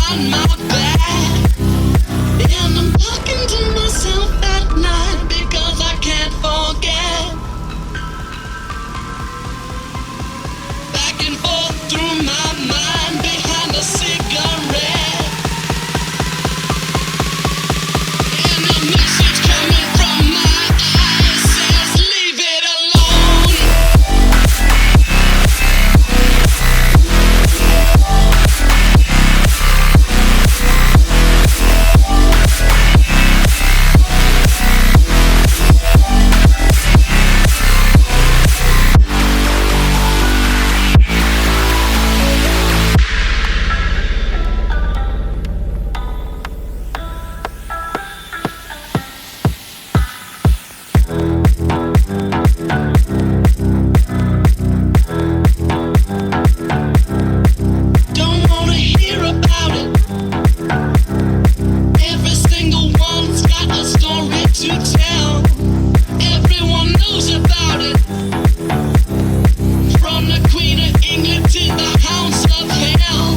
behind my back, and I'm talking to myself at night because I can't forget. Back and forth through my mind behind a cigarette, and a message coming from my eyes says leave it alone. Don't wanna hear about it. Every single one's got a story to tell. Everyone knows about it. From the Queen of England to the Hounds of Hell.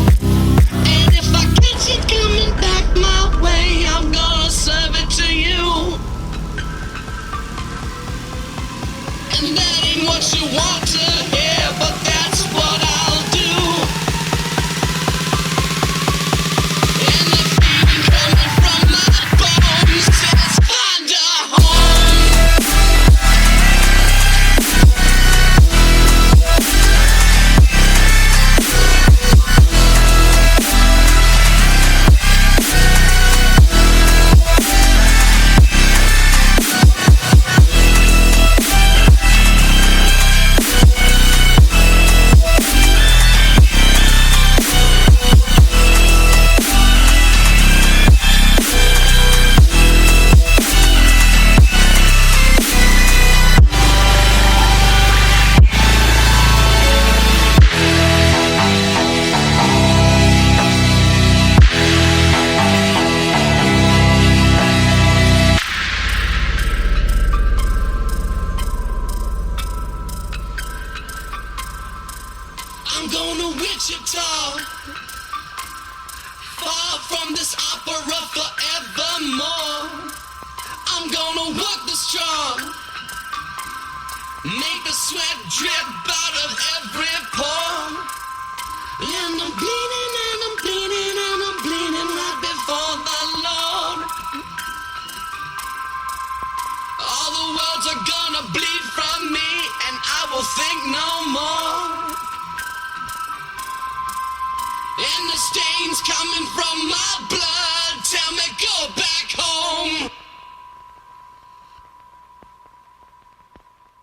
And if I catch it coming back my way, I'm gonna serve it to you. And that ain't what you want to hear, but that's what I'll do. And the feeling coming from my bones says find a home. I'm going to Wichita, far from this opera forevermore. I'm gonna work the strong, make the sweat drip out of every pore. And I'm bleeding and I'm bleeding and I'm bleeding right before the Lord. All the worlds are gonna bleed from me and I will think no more. And the stains coming from my